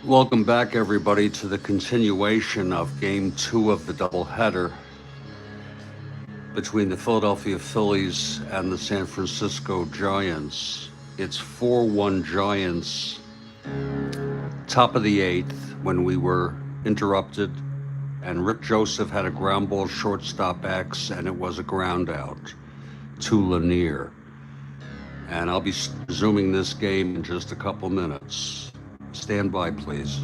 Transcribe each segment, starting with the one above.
Welcome back, everybody, to the continuation of Game 2 of the doubleheader between the Philadelphia Phillies and the San Francisco Giants. It's 4-1 Giants, top of the eighth, when we were interrupted, and Rick Joseph had a ground ball shortstop X, and it was a ground out to Lanier. And I'll be resuming this game in just a couple minutes. Stand by, please.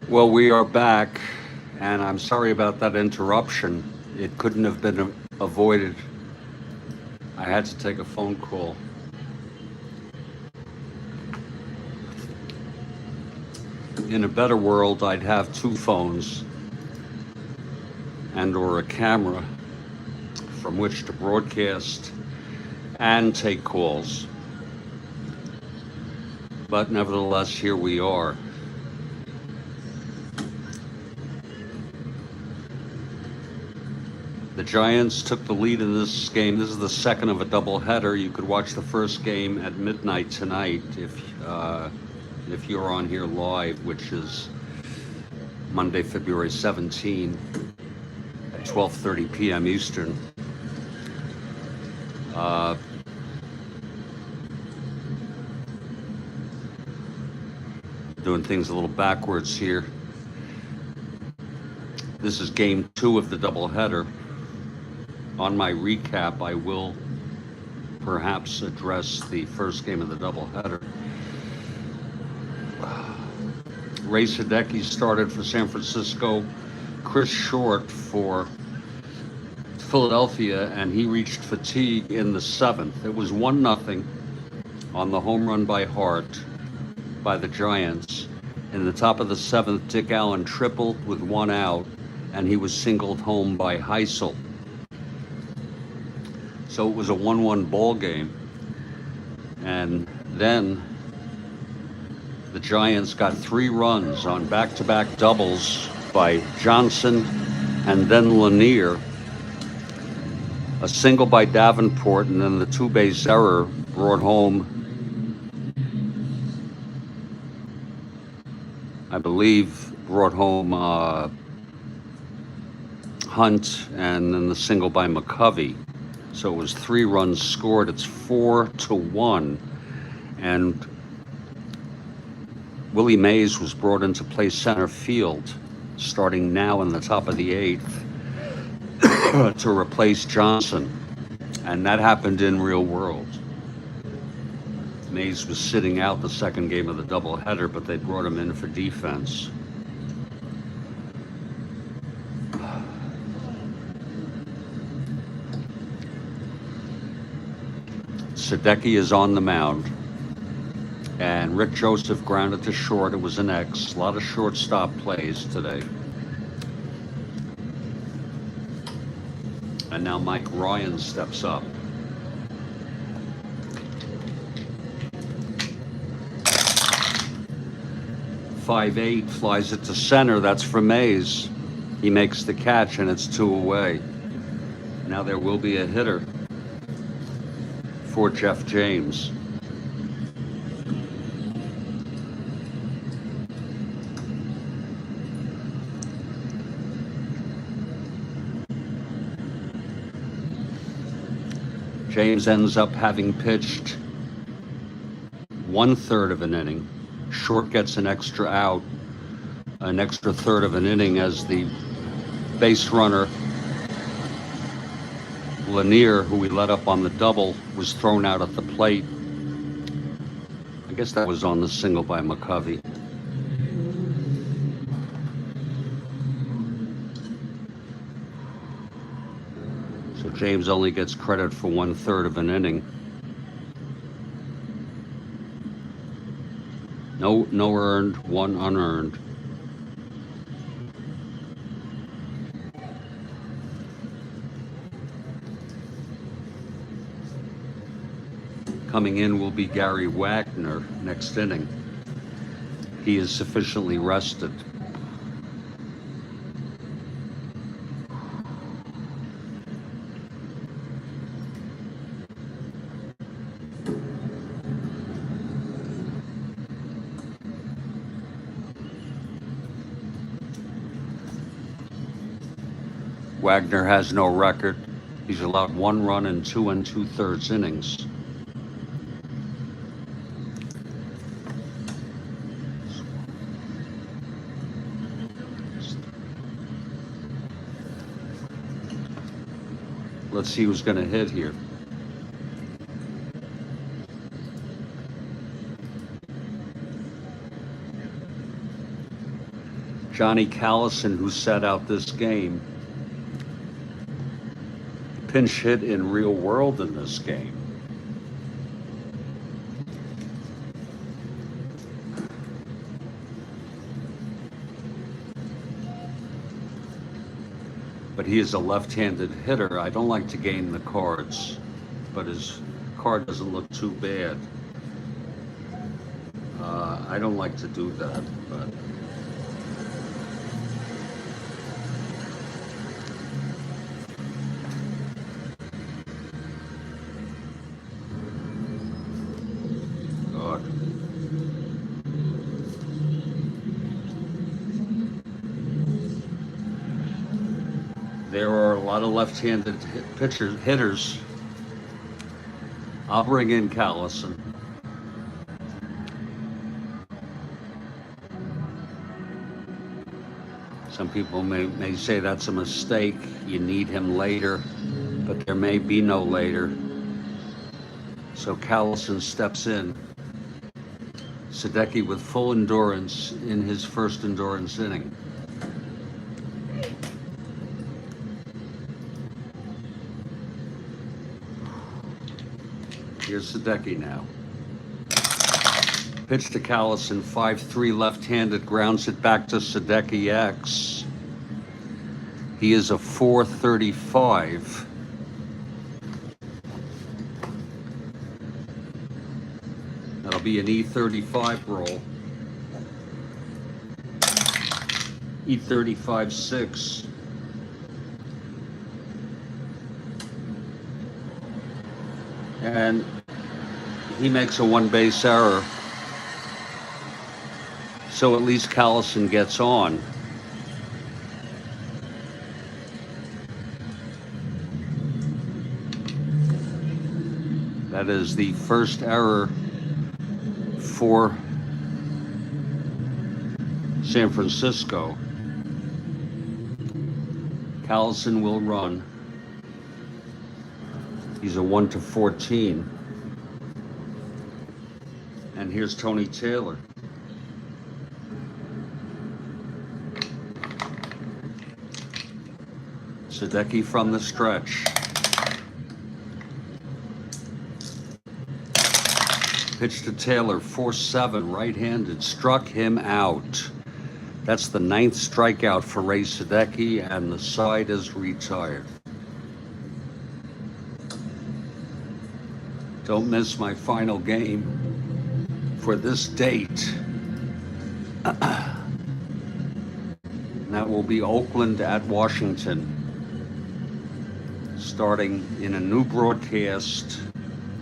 Well, we are back, and I'm sorry about that interruption. It couldn't have been avoided. I had to take a phone call. In a better world, I'd have two phones and or a camera from which to broadcast and take calls. But nevertheless, here we are. The Giants took the lead in this game. This is the second of a doubleheader. You could watch the first game at midnight tonight if you're on here live, which is Monday, February 17 at 12:30 p.m. Eastern. Doing things a little backwards here. This is game 2 of the doubleheader. On my recap, I will perhaps address the first game of the doubleheader. Ray Sadecki started for San Francisco, Chris Short for Philadelphia, and he reached fatigue in the 7th. It was 1-0 on the home run by Hart by the Giants. In the top of the seventh, Dick Allen tripled with one out, and he was singled home by Heisel. So it was a 1-1 ball game. And then the Giants got 3 runs on back-to-back doubles by Johnson and then Lanier. A single by Davenport, and then the 2-base error brought home, I believe, Hunt, and then the single by McCovey. So it was 3 runs scored. It's 4-1. And Willie Mays was brought in to play center field, starting now in the top of the 8th, to replace Johnson. And that happened in real world. Mays was sitting out the second game of the doubleheader, but they brought him in for defense. Sadecki is on the mound, and Rick Joseph grounded to short. It was an X. A lot of shortstop plays today. And now Mike Ryan steps up. .58 flies it to center. That's for Mays. He makes the catch, and it's 2 away. Now there will be a hitter for Jeff James. James ends up having pitched 1/3 of an inning. Short gets an extra out, an extra third of an inning, as the base runner Lanier, who we let up on the double, was thrown out at the plate. I guess that was on the single by McCovey. So James only gets credit for 1/3 of an inning. No earned, 1 unearned. Coming in will be Gary Wagner next inning. He is sufficiently rested. Wagner has no record. He's allowed 1 run in 2 2/3 innings. Let's see who's going to hit here. Johnny Callison, who sat out this game, pinch hit in real world in this game. But he is a left-handed hitter. I don't like to game the cards, but his card doesn't look too bad. I don't like to do that, but God. There are a lot of left-handed hitters. I'll bring in Callison. Some people may say that's a mistake. You need him later, but there may be no later. So Callison steps in. Sadecki with full endurance in his first endurance inning. Here's Sadecki now. Pitch to Callison, 5-3 left-handed, grounds it back to Sadecki X. He is a 435. That'll be an E35 roll. E35 6. And he makes a one-base error. So at least Callison gets on. That is the first error for San Francisco. Callison will run. He's a 1-14. And here's Tony Taylor. Sadecki from the stretch. Pitch to Taylor, 4-7, right-handed, struck him out. That's the 9th strikeout for Ray Sadecki, and the side is retired. Don't miss my final game for this date. That will be Oakland at Washington, starting in a new broadcast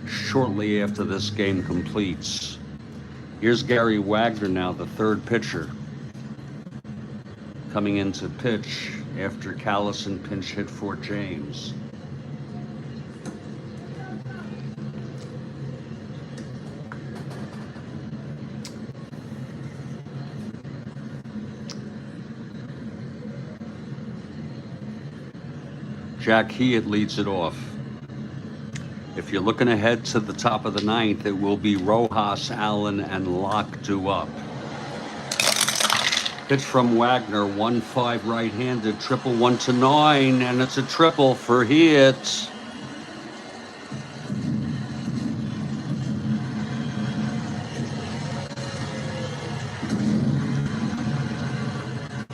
shortly after this game completes. Here's Gary Wagner now, the third pitcher, coming into pitch after Callison pinch hit for James. Jack Hewitt leads it off. If you're looking ahead to the top of the 9th, it will be Rojas, Allen, and Locke due up. Pitch from Wagner, 1-5 right-handed, triple 1-9, and it's a triple for Hewitt.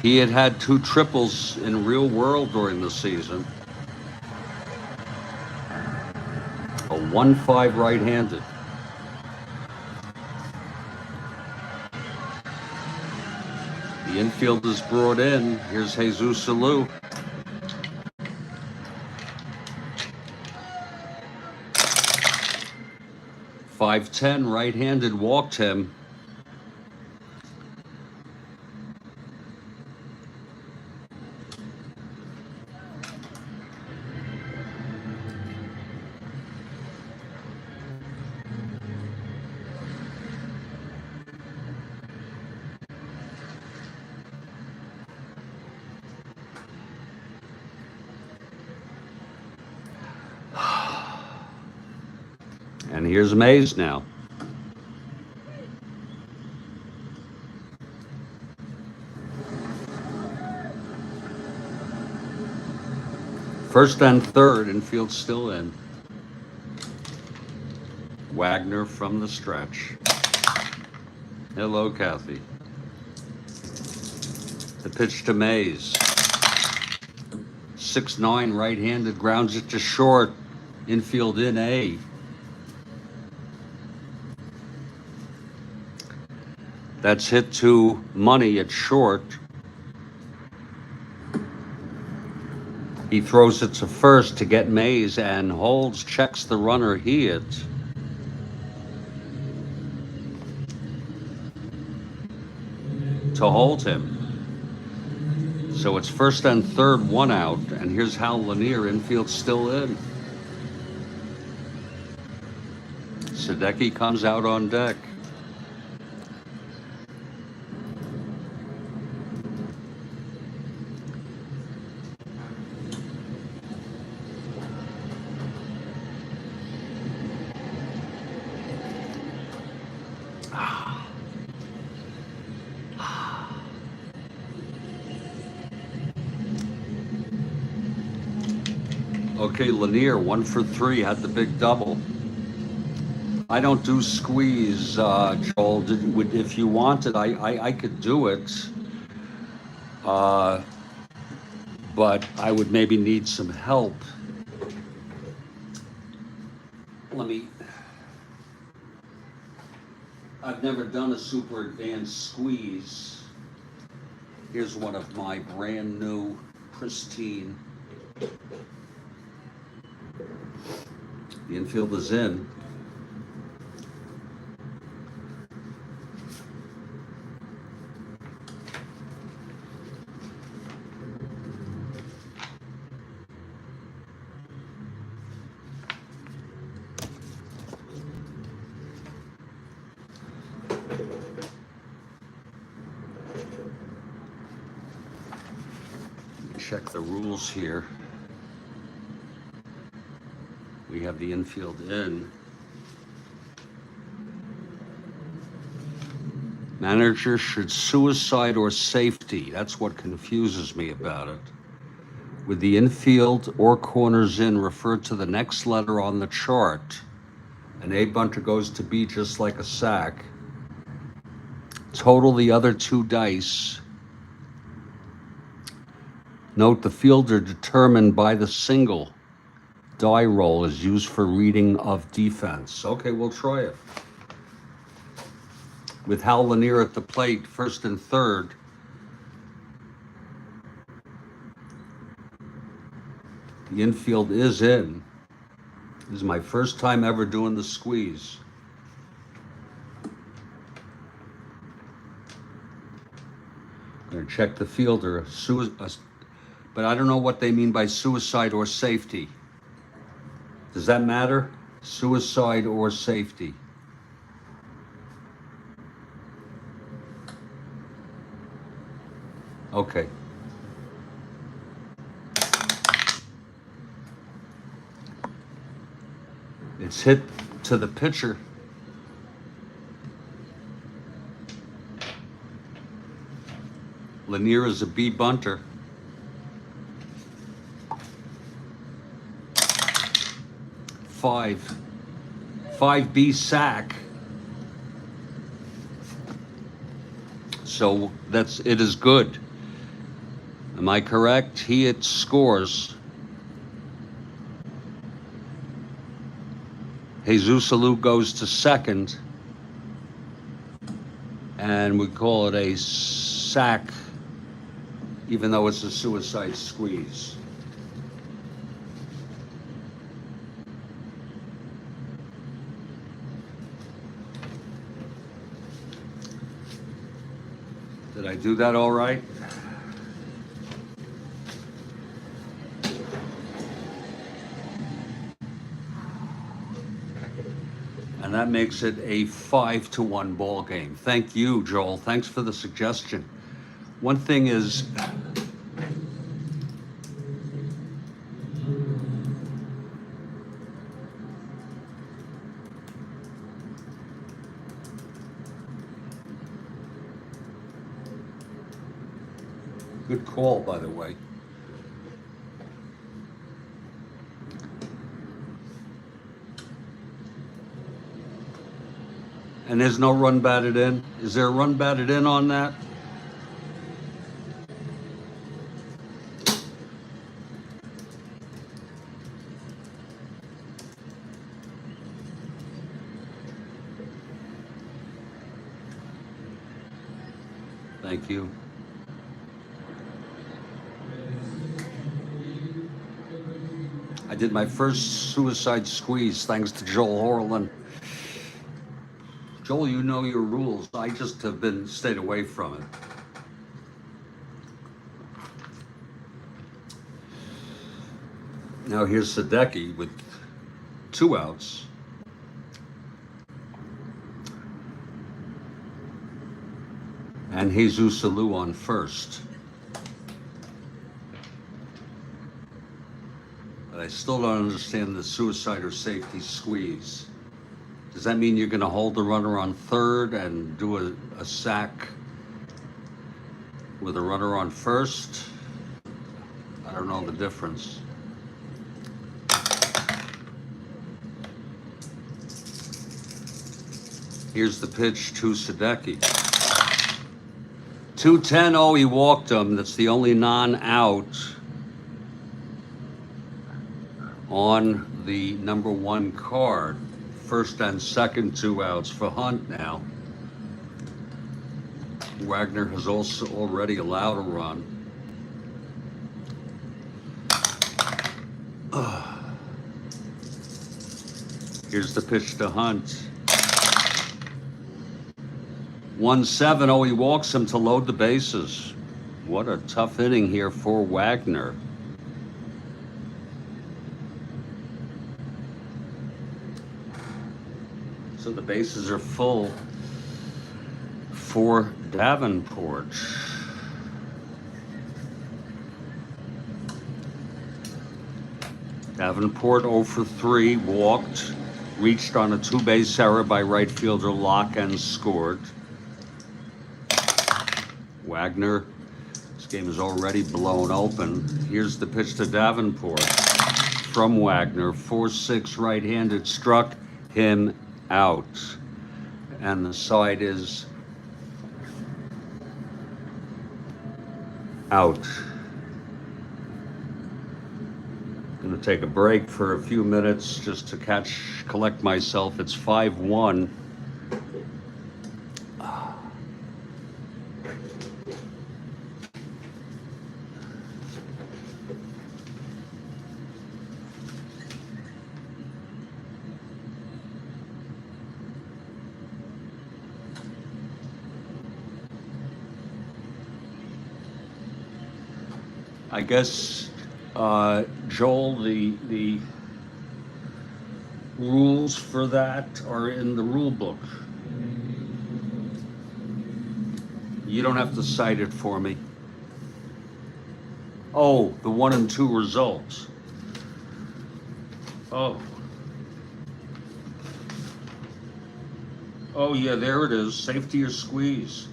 He had 2 triples in real world during the season. A 1-5 right-handed. The infield is brought in. Here's Jesus Alou. .510 right-handed, walked him. And here's Mays now. First and third, infield still in. Wagner from the stretch. Hello, Kathy. The pitch to Mays. 6-9 right-handed, grounds it to short. Infield in A. That's hit to Money at short. He throws it to first to get Mays and holds, checks the runner Hewitt. To hold him. So it's first and third, 1 out, and here's Hal Lanier, infield still in. Sadecki comes out on deck. Okay, Lanier, 1 for 3, had the big double. I don't do squeeze, Joel. If you wanted, I could do it, uh, but I would maybe need some help. Let me. I've never done a super advanced squeeze. Here's one of my brand new, pristine. The infield is in. Check the rules here. We have the infield in. Manager should suicide or safety. That's what confuses me about it. With the infield or corners in, refer to the next letter on the chart. An A bunter goes to B just like a sack. Total the other two dice. Note the fielder determined by the single die roll is used for reading of defense. Okay, we'll try it. With Hal Lanier at the plate, first and third. The infield is in. This is my first time ever doing the squeeze. I'm gonna check the fielder, but I don't know what they mean by suicide or safety. Does that matter? Suicide or safety? Okay. It's hit to the pitcher. Lanier is a B bunter. Five B sack. So it is good. Am I correct? He scores. Jesus Alou goes to second. And we call it a sack, even though it's a suicide squeeze. Did I do that all right? And that makes it a 5-1 ball game. Thank you, Joel. Thanks for the suggestion. One thing is, good call, by the way. And there's no run batted in? Is there a run batted in on that? Thank you. I did my first suicide squeeze thanks to Joel Horlin. Joel, you know your rules. I just have stayed away from it. Now here's Sadecki with 2 outs. And Jesus Alou on first. But I still don't understand the suicide or safety squeeze. Does that mean you're going to hold the runner on third and do a sack with a runner on first? I don't know the difference. Here's the pitch to Sadecki. 2-10. Oh, he walked him. That's the only non-out on the number 1 card. First and second 2 outs for Hunt now. Wagner has also already allowed a run. Here's the pitch to Hunt. 1-7. Oh, he walks him to load the bases. What a tough inning here for Wagner. So the bases are full for Davenport. Davenport 0 for 3, walked, reached on a 2-base error by right fielder Locke and scored. Wagner, this game is already blown open. Here's the pitch to Davenport from Wagner. 4-6 right-handed, struck him out. And the side is out. Gonna take a break for a few minutes just to collect myself. It's 5-1. I guess, Joel, the rules for that are in the rule book. You don't have to cite it for me. Oh, the 1 and 2 results. Oh. Oh, yeah, there it is. Safety or squeeze.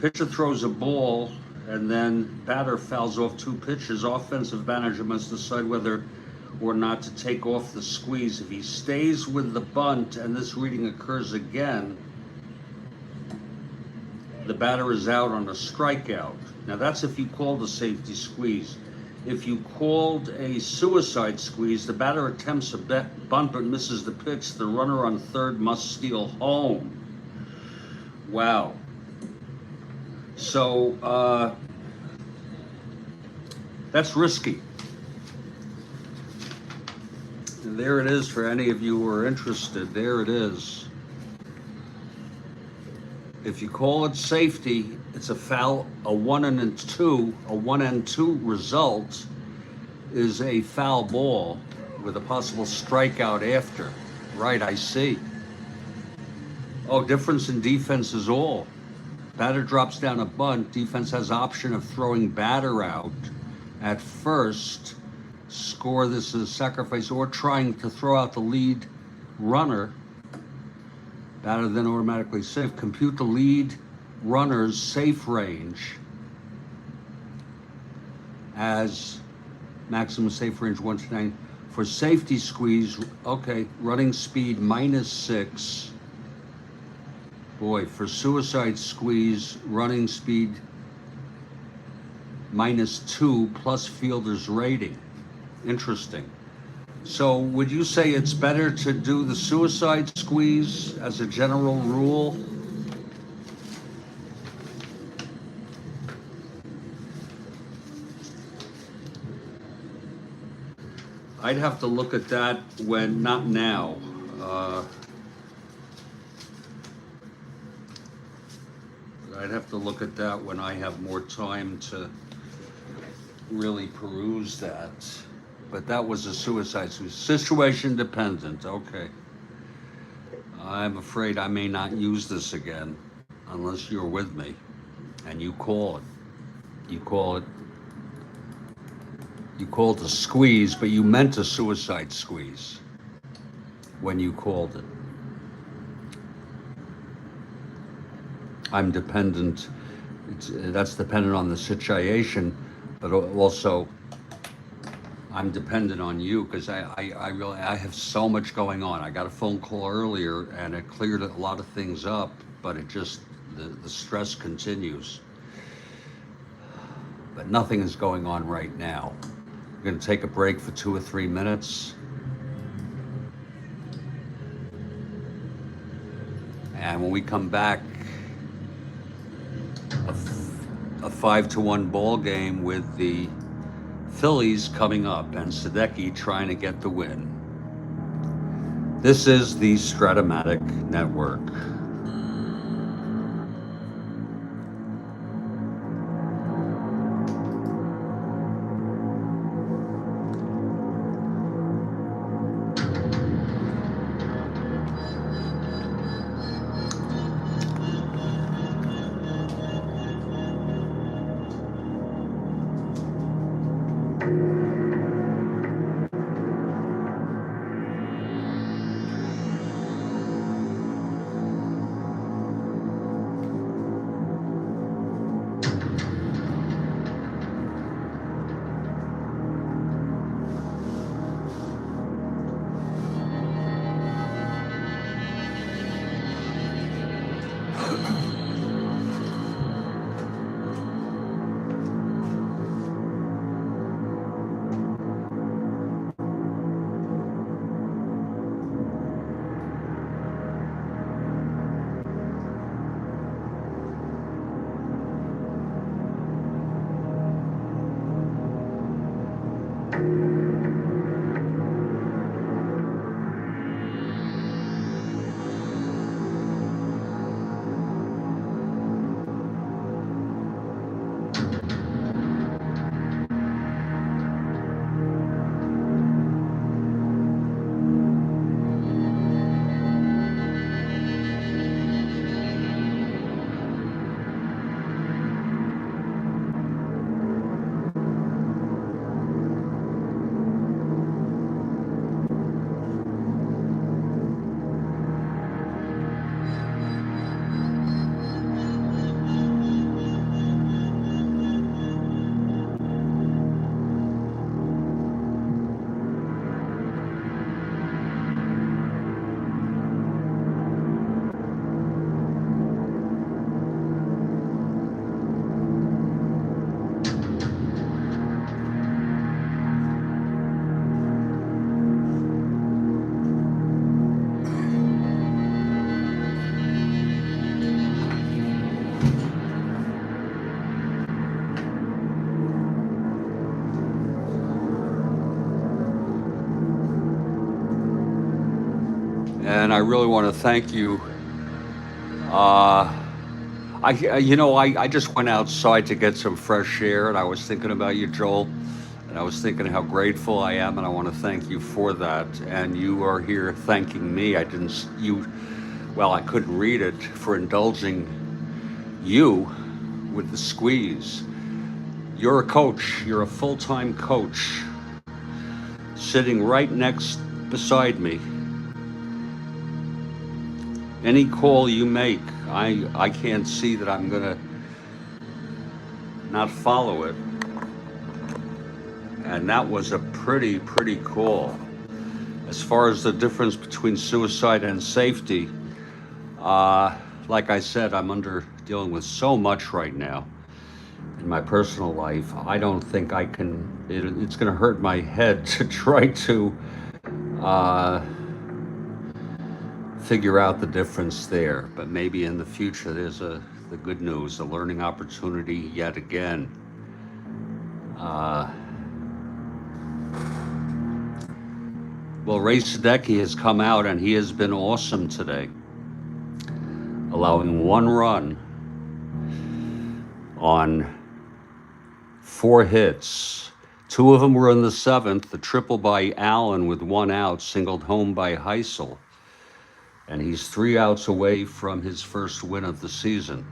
Pitcher throws a ball, and then batter fouls off 2 pitches. Offensive manager must decide whether or not to take off the squeeze. If he stays with the bunt and this reading occurs again, the batter is out on a strikeout. Now that's if you called a safety squeeze. If you called a suicide squeeze, the batter attempts a bunt but misses the pitch. The runner on third must steal home. Wow. So, that's risky. And there it is for any of you who are interested. There it is. If you call it safety, it's a foul. A 1 and 2, a 1 and 2 result is a foul ball with a possible strikeout after. Right, I see. Oh, difference in defense is all. Batter drops down a bunt. Defense has option of throwing batter out at first, score this as a sacrifice, or trying to throw out the lead runner. Batter then automatically safe. Compute the lead runner's safe range as maximum safe range 1 to 9. For safety squeeze, okay, running speed -6. Boy, for suicide squeeze, running speed -2 plus fielder's rating. Interesting. So would you say it's better to do the suicide squeeze as a general rule? I'd have to look at that when, not now. I'd have to look at that when I have more time to really peruse that. But that was a suicide situation dependent. Okay. I'm afraid I may not use this again unless you're with me and you call it. You called a squeeze, but you meant a suicide squeeze when you called it. I'm dependent. That's dependent on the situation, but also I'm dependent on you because I really I have so much going on. I got a phone call earlier and it cleared a lot of things up, but it just the stress continues. But nothing is going on right now. We're going to take a break for 2 or 3 minutes, and when we come back, a 5-1 ball game with the Phillies coming up and Sadecki trying to get the win. This is the Strat-O-Matic Network. And I really want to thank you. Uh, I just went outside to get some fresh air, and I was thinking about you, Joel, and I was thinking how grateful I am, and I want to thank you for that. And you are here thanking me. I didn't, you, well, I couldn't read it for indulging you with the squeeze. You're a coach. You're a full-time coach, sitting right next beside me. Any call you make, I can't see that I'm gonna not follow it. And that was a pretty call. As far as the difference between suicide and safety, like I said, I'm dealing with so much right now in my personal life. I don't think I can, it's gonna hurt my head to try to figure out the difference there. But maybe in the future there's the good news, a learning opportunity yet again. Well, Ray Sadecki has come out and he has been awesome today, allowing 1 run on 4 hits. 2 of them were in the 7th, the triple by Allen with 1 out, singled home by Heisel. And he's 3 outs away from his first win of the season.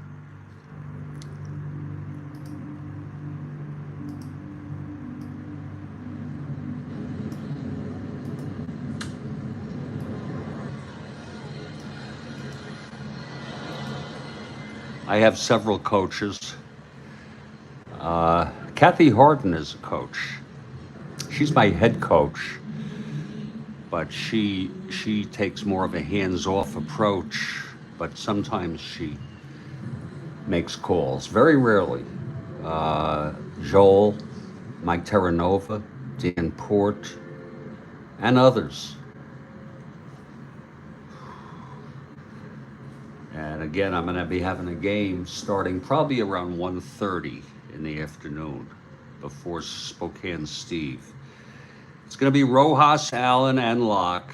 I have several coaches. Kathy Harden is a coach. she's my head coach, but she takes more of a hands-off approach, but sometimes she makes calls. Very rarely. Joel, Mike Terranova, Dan Port, and others. And again, I'm going to be having a game starting probably around 1:30 in the afternoon before Spokane Steve. It's going to be Rojas, Allen, and Locke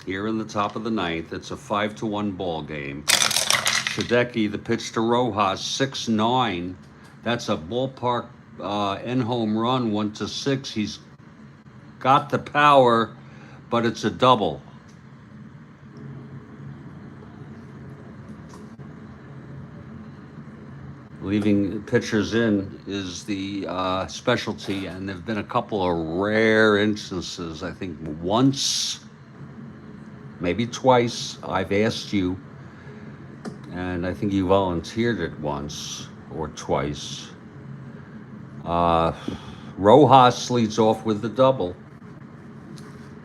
here in the top of the ninth. It's a 5-1 ball game. Sadecki, the pitch to Rojas, 6-9. That's a ballpark end home run, 1-6. He's got the power, but it's a double. Leaving pitchers in is the specialty, and there have been a couple of rare instances. I think once, maybe twice, I've asked you, and I think you volunteered it once or twice. Rojas leads off with the double.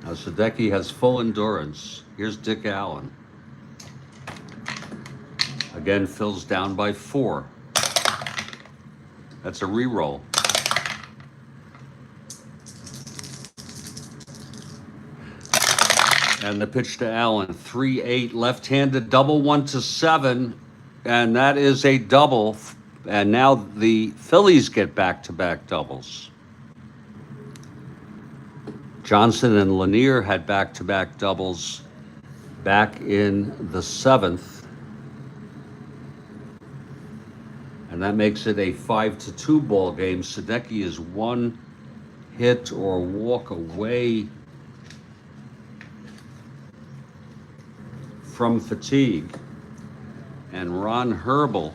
Now Sadecki has full endurance. Here's Dick Allen. Again, Phil's down by 4. That's a re-roll. And the pitch to Allen, 3-8, left-handed double, 1-7, and that is a double. And now the Phillies get back-to-back doubles. Johnson and Lanier had back-to-back doubles back in the 7th. And that makes it a 5-2 ball game. Sadecki is 1 hit or walk away from fatigue. And Ron Herbel,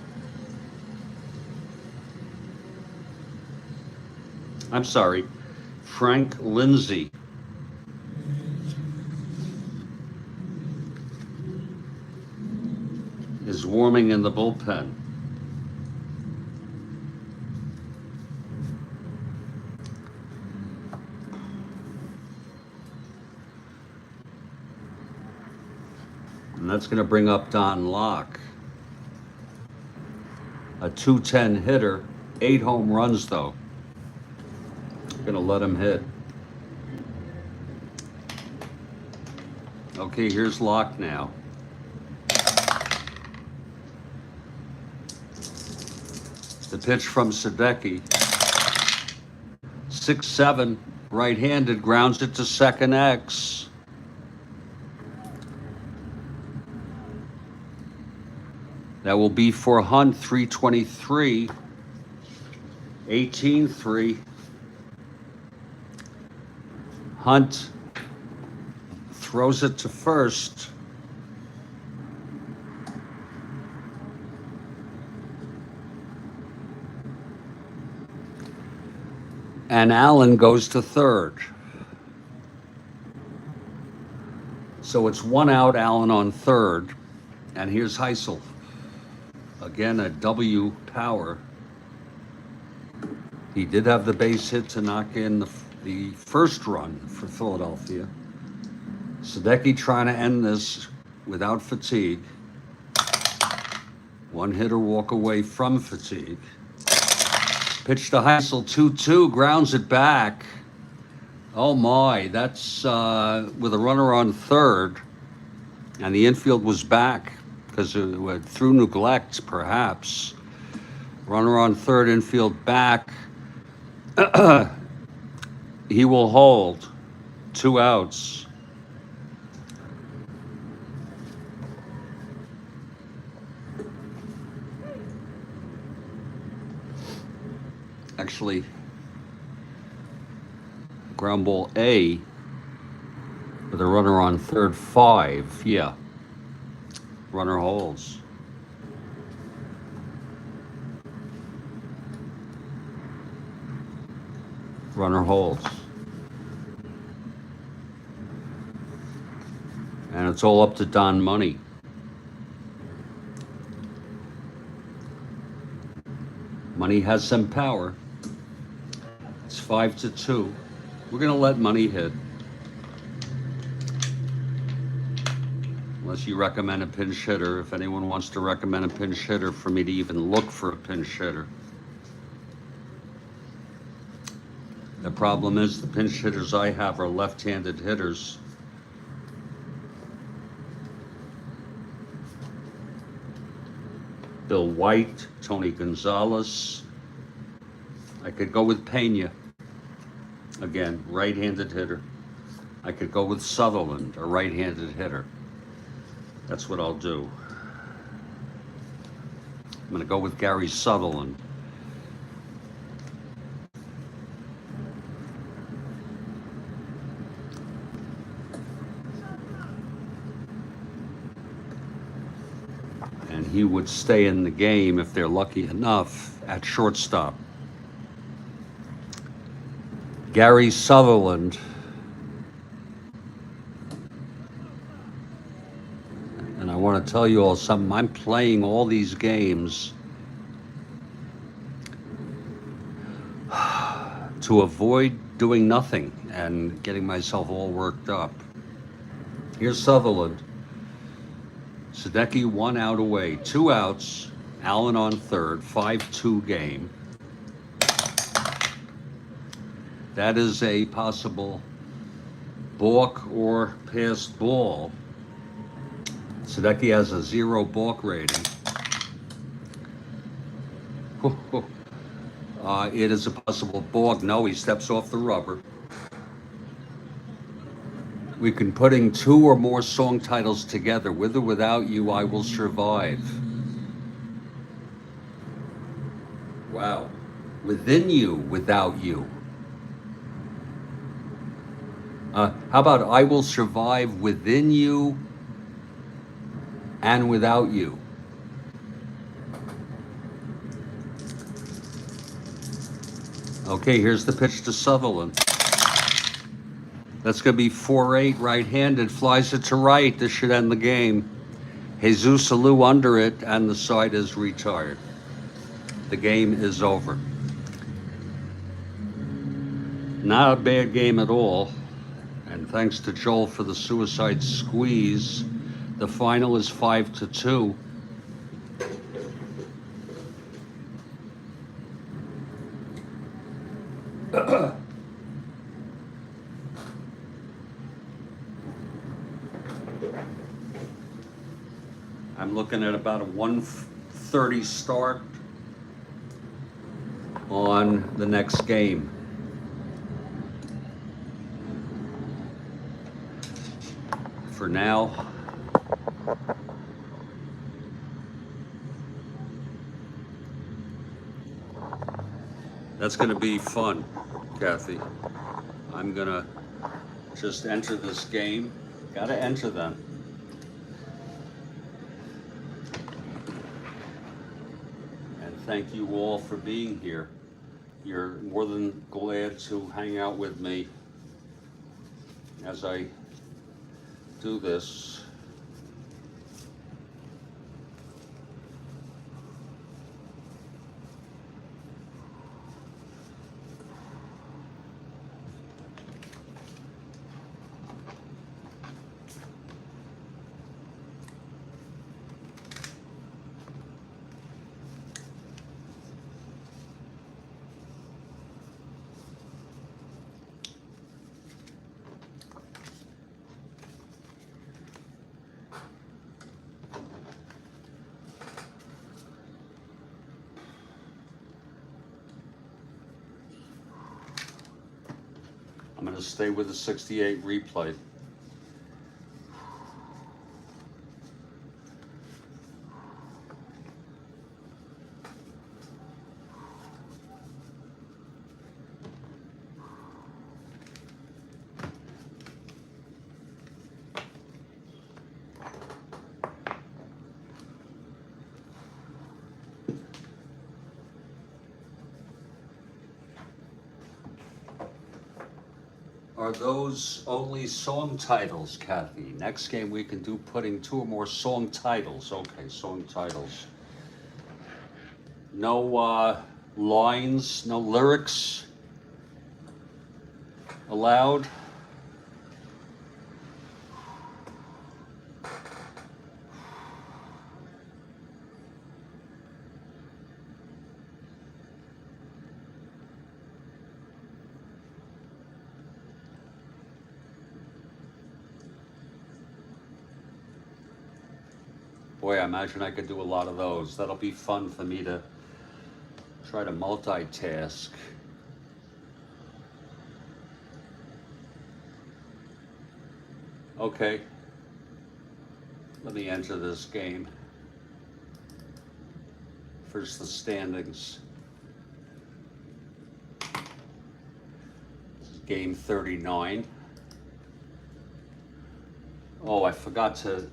Frank Lindsay is warming in the bullpen. And that's going to bring up Don Locke. A 210 hitter, 8 home runs though. Going to let him hit. Okay, here's Locke now. The pitch from Sadecki. 6-7, right-handed, grounds it to second X. That will be for Hunt, 323, 18-3. Hunt throws it to first. And Allen goes to third. So it's 1 out, Allen on third. And here's Heisel. Again, a W power. He did have the base hit to knock in the first run for Philadelphia. Sadecki trying to end this without fatigue. 1 hitter walk away from fatigue. Pitch to Heisel, 2-2, grounds it back. Oh my, that's with a runner on third. And the infield was back because through neglect, perhaps. Runner on third, infield back. He will hold. 2 outs. Actually, ground ball A with a runner on third, 5. Yeah. Runner holds. Runner holds. And it's all up to Don Money. Money has some power. It's 5-2. We're going to let money hit. Unless you recommend a pinch hitter. If anyone wants to recommend a pinch hitter for me to even look for a pinch hitter. The problem is the pinch hitters I have are left-handed hitters. Bill White, Tony Gonzalez. I could go with Pena. Again, right-handed hitter. I could go with Sutherland, a right-handed hitter. That's what I'll do. I'm going to go with Gary Sutherland. And he would stay in the game, if they're lucky enough, at shortstop. Gary Sutherland. And I want to tell you all something. I'm playing all these games to avoid doing nothing and getting myself all worked up. Here's Sutherland. Sadecki 1 out away, 2 outs, Allen on third, 5-2 game. That is a possible balk or passed ball. Sadecki has a 0 balk rating. It is a possible balk. No, he steps off the rubber. We can putting 2 or more song titles together. With or without you, I will survive. Wow. Within you, without you. How about I will survive within you and without you? Okay, here's the pitch to Sutherland. That's going to be 4-8, right-handed, flies it to right. This should end the game. Jesus Alou under it, and the side is retired. The game is over. Not a bad game at all. And thanks to Joel for the suicide squeeze. The final is 5-2. I'm looking at about a 1:30 start on the next game. For now, that's going to be fun, Kathy. I'm going to just enter this game. Got to enter them. Thank you all for being here. You're more than glad to hang out with me as I do this. I'm going to stay with the 68 replay. Are those only song titles, Kathy? Next game we can do putting 2 or more song titles. Okay, song titles. No lines, no lyrics. Allowed. Boy, I imagine I could do a lot of those. That'll be fun for me to try to multitask. Okay, let me enter this game. First, the standings. This is game 39. Oh, I forgot to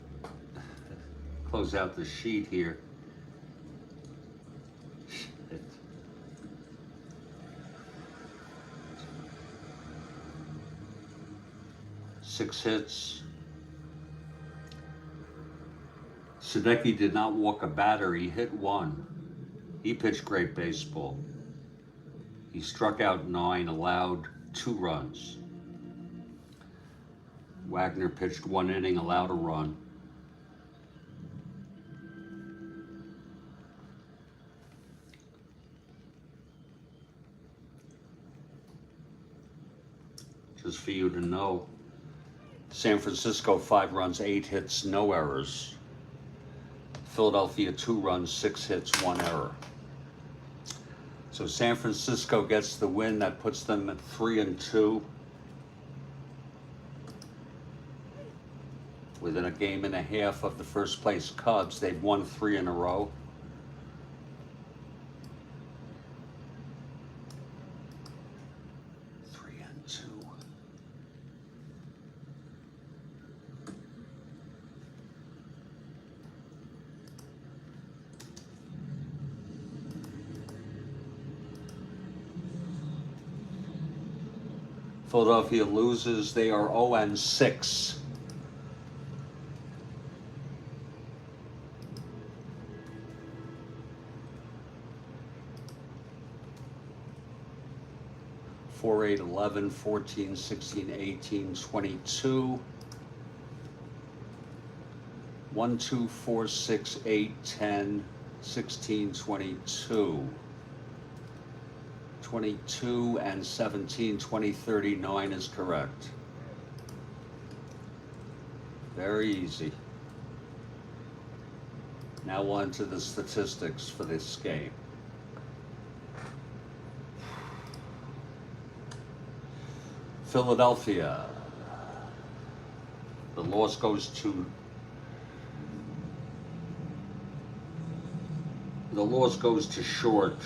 close out the sheet here. Shit. Six hits. Sadecki did not walk a batter. He hit one. He pitched great baseball. He struck out 9, allowed 2 runs. Wagner pitched 1 inning, allowed a run. Just for you to know, San Francisco 5 runs, 8 hits, no errors. Philadelphia 2 runs, 6 hits, 1 error. So San Francisco gets the win. That puts them at 3-2. Within a game and a half of the first place Cubs, they've won 3 in a row. Philadelphia loses. They are 0-6. Four, 8, 11, 14, 16, 18, 22. 1, 2, 4, 6, 8, 10, 16, 22. 22 and 17, 20, 39 is correct. Very easy. Now on to the statistics for this game. Philadelphia. The loss goes to Short.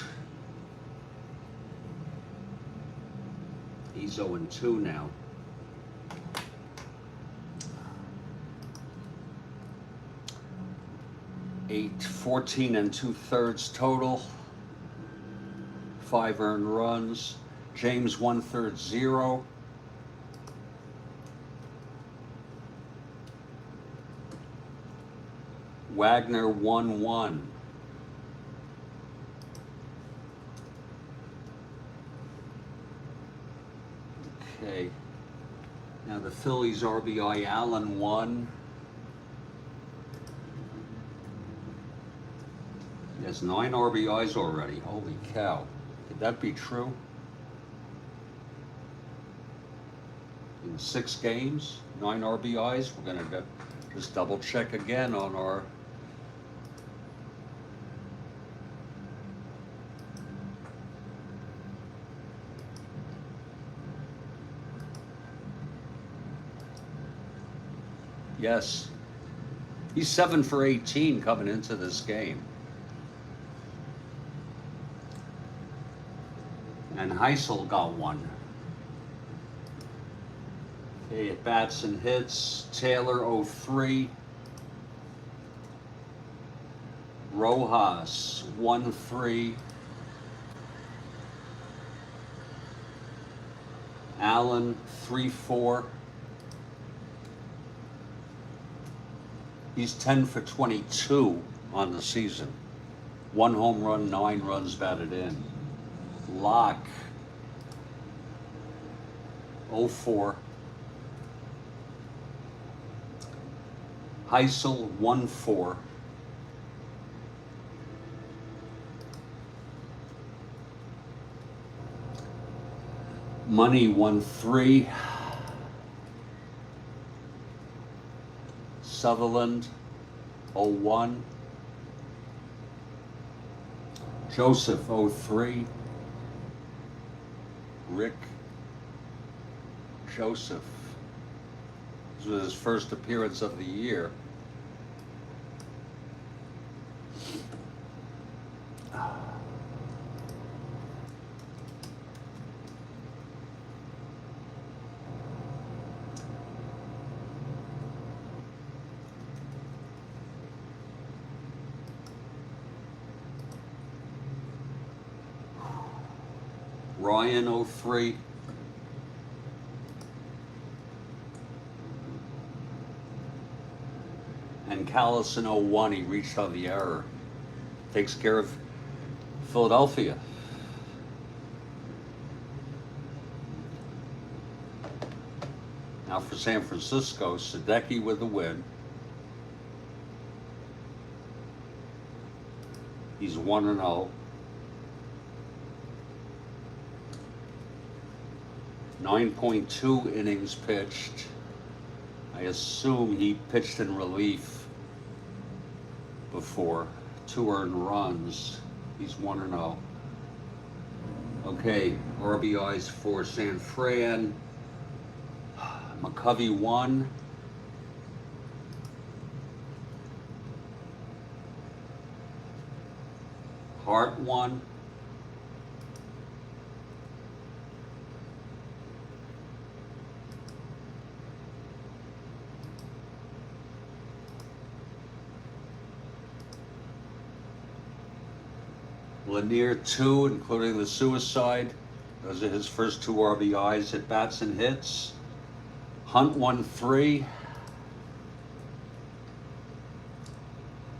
He's 0-2 now. 14 2/3 total. 5 earned runs. James 1/3 0. Wagner 1-1. Okay. Now the Phillies RBI, Allen 1. He has 9 RBIs already. Holy cow. Could that be true? In 6 games, 9 RBIs. We're going to just double check again on our Yes. He's 7 for 18 coming into this game. And Heisel got 1. Okay, at bats and hits, Taylor 0-3. Rojas 1-3. Allen 3-4. He's 10 for 22 on the season. 1 home run, 9 runs batted in. Locke 04. Heisel 1-4. Money 1-3. Sutherland 01. Joseph 03. Rick Joseph. This was his first appearance of the year. Ryan 03. And Callison 01, he reached on the error. Takes care of Philadelphia. Now for San Francisco, Sadecki with the win. He's 1-0. 9.2 innings pitched. I assume he pitched in relief before. 2 earned runs. He's 1-0. Okay, RBIs for San Fran. McCovey 1. Hart 1. Lanier 2, including the suicide. Those are his first 2 RBIs, at bats and hits. Hunt 1-3.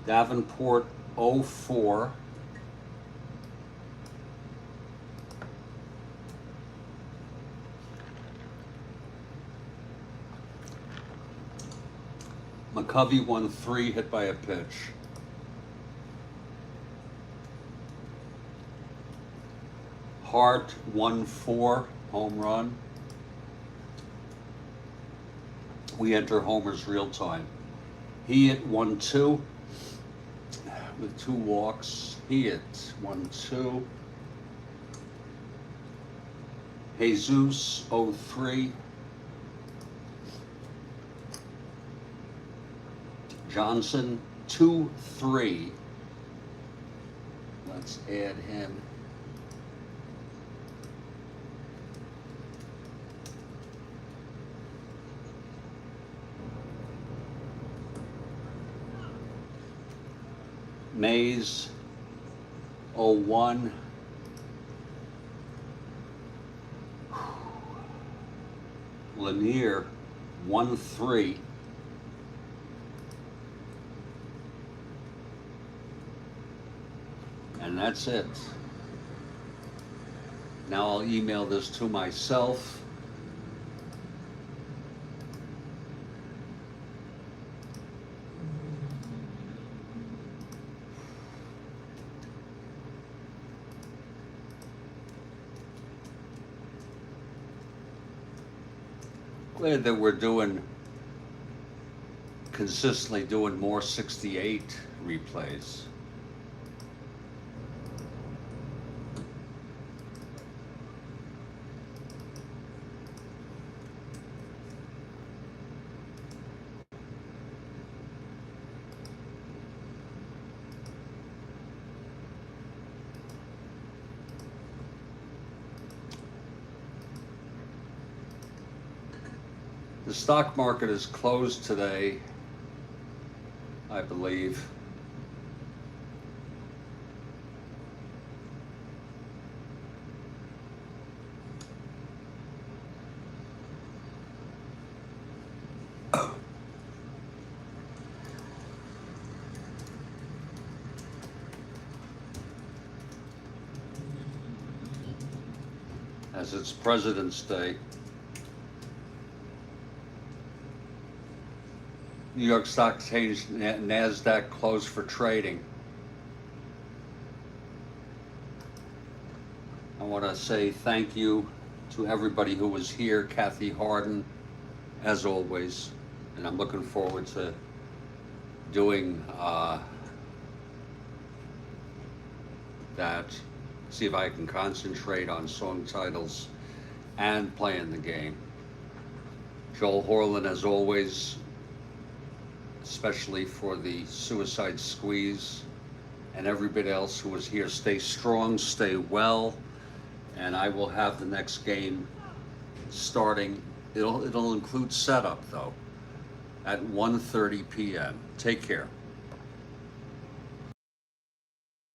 Davenport 04. McCovey 1-3, hit by a pitch. Hart 1-4, home run. We enter homers real time. He hit 1-2 with 2 walks. He hit 1-2. Jesus 03. Johnson 2-3. Let's add him. Mays 01. Lanier 1-3. And that's it. Now I'll email this to myself. Glad that we're consistently doing more 68 replays. The stock market is closed today, I believe. As it's President's Day. New York Stock Exchange, NASDAQ closed for trading. I want to say thank you to everybody who was here, Kathy Harden, as always, and I'm looking forward to doing that, see if I can concentrate on song titles and playing the game. Joel Horlin, as always, especially for the Suicide Squeeze, and everybody else who was here. Stay strong, stay well, and I will have the next game starting. It'll include setup though at 1:30 p.m. Take care.